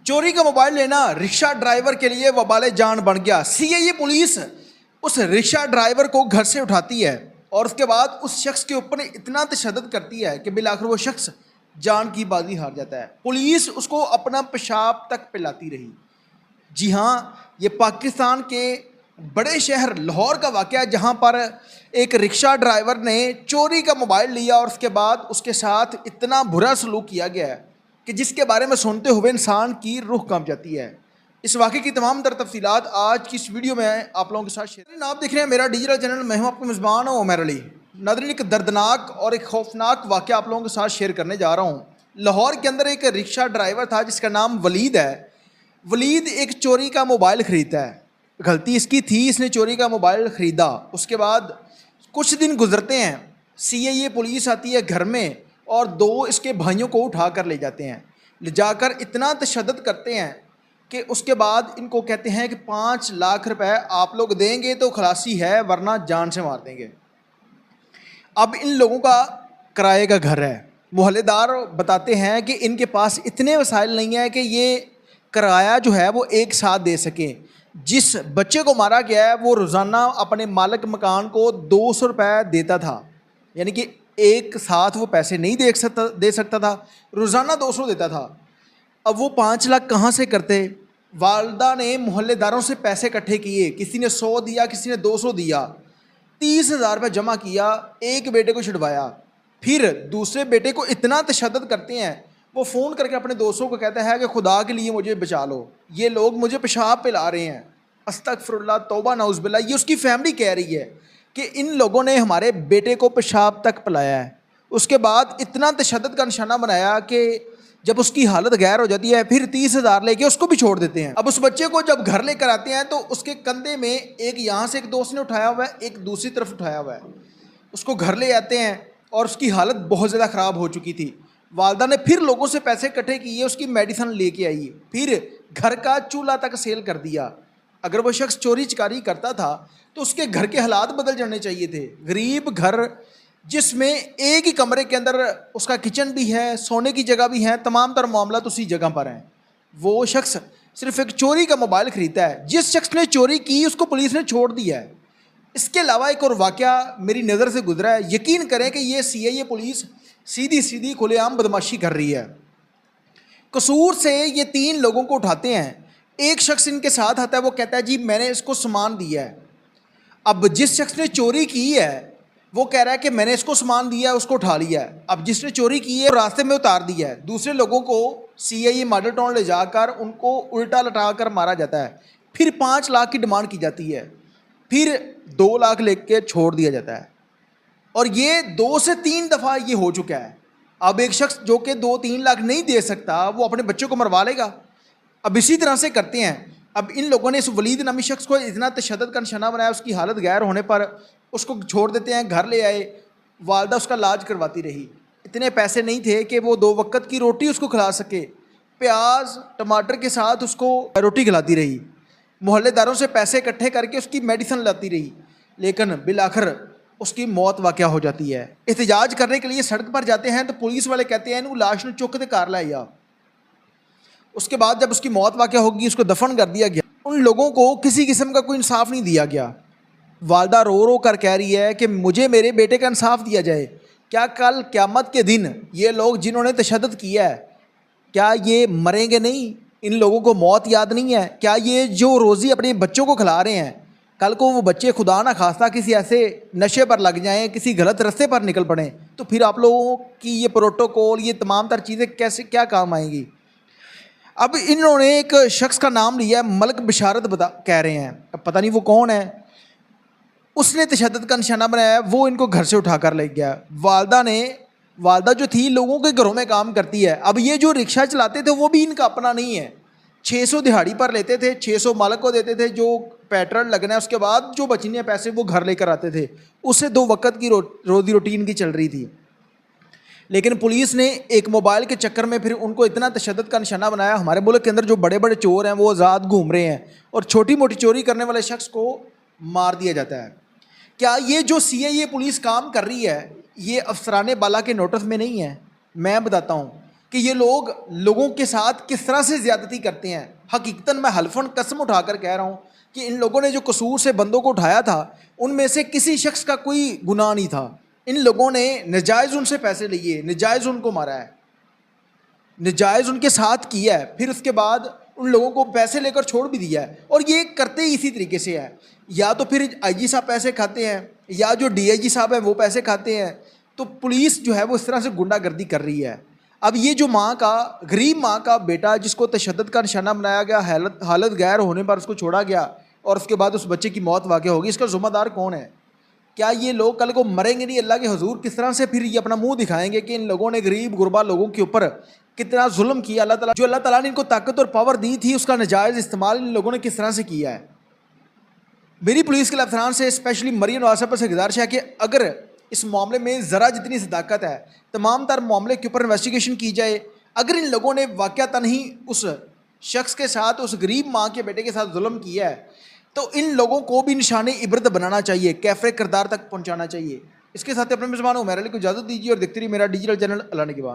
چوری کا موبائل لینا رکشہ ڈرائیور کے لیے وبال جان بن گیا۔ سی اے پولیس اس رکشہ ڈرائیور کو گھر سے اٹھاتی ہے اور اس کے بعد اس شخص کے اوپر اتنا تشدد کرتی ہے کہ بالآخر وہ شخص جان کی بازی ہار جاتا ہے۔ پولیس اس کو اپنا پیشاب تک پلاتی رہی۔ جی ہاں، یہ پاکستان کے بڑے شہر لاہور کا واقعہ ہے، جہاں پر ایک رکشہ ڈرائیور نے چوری کا موبائل لیا اور اس کے بعد اس کے ساتھ اتنا برا سلوک کیا گیا ہے کہ جس کے بارے میں سنتے ہوئے انسان کی روح کانپ جاتی ہے۔ اس واقعے کی تمام تر تفصیلات آج کی اس ویڈیو میں آپ لوگوں کے ساتھ شیئر کریں۔ آپ دیکھ رہے ہیں میرا ڈیجیٹل چینل، میں ہوں آپ کا میزبان عمر علی۔ ناظرین، ایک دردناک اور ایک خوفناک واقعہ آپ لوگوں کے ساتھ شیئر کرنے جا رہا ہوں۔ لاہور کے اندر ایک رکشہ ڈرائیور تھا جس کا نام ولید ہے۔ ولید ایک چوری کا موبائل خریدتا ہے۔ غلطی اس کی تھی، اس نے چوری کا موبائل خریدا۔ اس کے بعد کچھ دن گزرتے ہیں، سی اے پولیس آتی ہے گھر میں اور دو اس کے بھائیوں کو اٹھا کر لے جاتے ہیں۔ لے جا کر اتنا تشدد کرتے ہیں کہ اس کے بعد ان کو کہتے ہیں کہ 5 لاکھ روپے آپ لوگ دیں گے تو خلاصی ہے، ورنہ جان سے مار دیں گے۔ اب ان لوگوں کا کرائے کا گھر ہے۔ محلے دار بتاتے ہیں کہ ان کے پاس اتنے وسائل نہیں ہیں کہ یہ کرایہ جو ہے وہ ایک ساتھ دے سکیں۔ جس بچے کو مارا گیا ہے وہ روزانہ اپنے مالک مکان کو 200 روپے دیتا تھا، یعنی کہ ایک ساتھ وہ پیسے نہیں دے سکتا تھا، روزانہ 200 دیتا تھا۔ اب وہ 5 لاکھ کہاں سے کرتے؟ والدہ نے محلے داروں سے پیسے اکٹھے کیے، کسی نے 100 دیا، کسی نے 200 دیا، 30,000 روپے جمع کیا، ایک بیٹے کو چھڑوایا۔ پھر دوسرے بیٹے کو اتنا تشدد کرتے ہیں، وہ فون کر کے اپنے دوستوں کو کہتا ہے کہ خدا کے لیے مجھے بچا لو، یہ لوگ مجھے پیشاب پلا رہے ہیں۔ استغفر اللہ، توبہ نعوذ باللہ۔ یہ اس کی فیملی کہہ رہی ہے کہ ان لوگوں نے ہمارے بیٹے کو پیشاب تک پلایا ہے۔ اس کے بعد اتنا تشدد کا نشانہ بنایا کہ جب اس کی حالت غیر ہو جاتی ہے پھر 30,000 لے کے اس کو بھی چھوڑ دیتے ہیں۔ اب اس بچے کو جب گھر لے کر آتے ہیں تو اس کے کندھے میں ایک یہاں سے ایک دوست نے اٹھایا ہوا ہے، ایک دوسری طرف اٹھایا ہوا ہے۔ اس کو گھر لے آتے ہیں اور اس کی حالت بہت زیادہ خراب ہو چکی تھی۔ والدہ نے پھر لوگوں سے پیسے اکٹھے کیے، اس کی میڈیسن لے کے آئی، پھر گھر کا چولہا تک سیل کر دیا۔ اگر وہ شخص چوری چکاری کرتا تھا تو اس کے گھر کے حالات بدل جانے چاہیے تھے۔ غریب گھر جس میں ایک ہی کمرے کے اندر اس کا کچن بھی ہے، سونے کی جگہ بھی ہے، تمام تر معاملات اسی جگہ پر ہیں، وہ شخص صرف ایک چوری کا موبائل خریدتا ہے۔ جس شخص نے چوری کی اس کو پولیس نے چھوڑ دیا ہے۔ اس کے علاوہ ایک اور واقعہ میری نظر سے گزرا ہے۔ یقین کریں کہ یہ سی اے پولیس سیدھی کھلے عام بدماشی کر رہی ہے۔ قصور سے یہ 3 لوگوں کو اٹھاتے ہیں، ایک شخص ان کے ساتھ آتا ہے، وہ کہتا ہے جی میں نے اس کو سامان دیا ہے۔ اب جس شخص نے چوری کی ہے وہ کہہ رہا ہے کہ میں نے اس کو سامان دیا ہے، اس کو اٹھا لیا ہے۔ اب جس نے چوری کی ہے راستے میں اتار دیا ہے۔ دوسرے لوگوں کو سی اے ماڈل ٹاؤن لے جا کر ان کو الٹا لٹا کر مارا جاتا ہے، پھر 5 لاکھ کی ڈیمانڈ کی جاتی ہے، پھر 2 لاکھ لے کے چھوڑ دیا جاتا ہے۔ اور یہ 2 سے 3 دفعہ یہ ہو چکا ہے۔ اب ایک شخص جو کہ 2-3 لاکھ نہیں دے سکتا وہ اپنے بچوں کو مروا لے گا۔ اب اسی طرح سے کرتے ہیں۔ اب ان لوگوں نے اس ولید نامی شخص کو اتنا تشدد کا نشانہ بنایا، اس کی حالت غیر ہونے پر اس کو چھوڑ دیتے ہیں، گھر لے آئے، والدہ اس کا علاج کرواتی رہی۔ اتنے پیسے نہیں تھے کہ وہ 2 وقت کی روٹی اس کو کھلا سکے، پیاز ٹماٹر کے ساتھ اس کو روٹی کھلاتی رہی، محلے داروں سے پیسے اکٹھے کر کے اس کی میڈیسن لاتی رہی، لیکن بالآخر اس کی موت واقع ہو جاتی ہے۔ احتجاج کرنے کے لیے سڑک پر جاتے ہیں تو پولیس والے کہتے ہیں انہوں لاش نوں چک کے کار لے آیا۔ اس کے بعد جب اس کی موت واقع ہوگی اس کو دفن کر دیا گیا۔ ان لوگوں کو کسی قسم کا کوئی انصاف نہیں دیا گیا۔ والدہ رو کر کہہ رہی ہے کہ مجھے میرے بیٹے کا انصاف دیا جائے۔ کیا کل قیامت کے دن یہ لوگ جنہوں نے تشدد کیا ہے کیا یہ مریں گے نہیں؟ ان لوگوں کو موت یاد نہیں ہے؟ کیا یہ جو روزی اپنے بچوں کو کھلا رہے ہیں کل کو وہ بچے خدا نہ خواستہ کسی ایسے نشے پر لگ جائیں، کسی غلط رستے پر نکل پڑیں تو پھر آپ لوگوں کی یہ پروٹوکول، یہ تمام تر چیزیں کیسے کیا کام آئیں گی؟ اب انہوں نے ایک شخص کا نام لیا ہے، ملک بشارت کہہ رہے ہیں، اب پتہ نہیں وہ کون ہے۔ اس نے تشدد کا نشانہ بنایا، وہ ان کو گھر سے اٹھا کر لے گیا۔ والدہ جو تھی لوگوں کے گھروں میں کام کرتی ہے۔ اب یہ جو رکشہ چلاتے تھے وہ بھی ان کا اپنا نہیں ہے، 600 دہاڑی پر لیتے تھے، 600 مالک کو دیتے تھے، جو پیٹرن لگنا ہے اس کے بعد جو بچنے پیسے وہ گھر لے کر آتے تھے، اس سے 2 وقت کی روزی روٹی ان کی چل رہی تھی۔ لیکن پولیس نے ایک موبائل کے چکر میں پھر ان کو اتنا تشدد کا نشانہ بنایا۔ ہمارے ملک کے اندر جو بڑے بڑے چور ہیں وہ آزاد گھوم رہے ہیں اور چھوٹی موٹی چوری کرنے والے شخص کو مار دیا جاتا ہے۔ کیا یہ جو سی اے پولیس کام کر رہی ہے یہ افسران بالا کے نوٹس میں نہیں ہے؟ میں بتاتا ہوں کہ یہ لوگ لوگوں کے ساتھ کس طرح سے زیادتی کرتے ہیں. حقیقتاً میں حلفاً قسم اٹھا کر کہہ رہا ہوں کہ ان لوگوں نے جو قصور سے بندوں کو اٹھایا تھا ان میں سے کسی شخص کا کوئی گناہ نہیں تھا. ان لوگوں نے نجائز ان سے پیسے لیے, نجائز ان کو مارا ہے, نجائز ان کے ساتھ کیا ہے, پھر اس کے بعد ان لوگوں کو پیسے لے کر چھوڑ بھی دیا ہے. اور یہ کرتے ہی اسی طریقے سے ہے, یا تو پھر آئی جی صاحب پیسے کھاتے ہیں یا جو ڈی آئی جی صاحب ہیں وہ پیسے کھاتے ہیں. تو پولیس جو ہے وہ اس طرح سے گنڈا گردی کر رہی ہے. اب یہ جو ماں کا, غریب ماں کا بیٹا جس کو تشدد کا نشانہ بنایا گیا, حالت غیر ہونے پر اس کو چھوڑا گیا اور اس کے بعد اس بچے کی موت واقع ہوگی, اس کا ذمہ دار کون ہے؟ کیا یہ لوگ کل کو مریں گے نہیں اللہ کے حضور؟ کس طرح سے پھر یہ اپنا منہ دکھائیں گے کہ ان لوگوں نے غریب غربا لوگوں کے اوپر کتنا ظلم کیا؟ اللہ تعالیٰ جو اللہ تعالیٰ نے ان کو طاقت اور پاور دی تھی اس کا ناجائز استعمال ان لوگوں نے کس طرح سے کیا ہے. میری پولیس کے افسران سے اسپیشلی مریم نواز صاحبہ سے گزارش ہے کہ اگر اس معاملے میں ذرا جتنی صداقت ہے تمام تر معاملے کے اوپر انویسٹیگیشن کی جائے. اگر ان لوگوں نے واقعتاً ہی اس شخص کے ساتھ, اس غریب ماں کے بیٹے کے ساتھ ظلم کیا ہے تو ان لوگوں کو بھی نشان عبرت بنانا چاہیے, کیفر کردار تک پہنچانا چاہیے. اس کے ساتھ اپنے میزبان عمیر علی کو اجازت دیجیے اور دیکھتے رہیے میرا ڈیجیٹل چینل اللہ نے کی بات.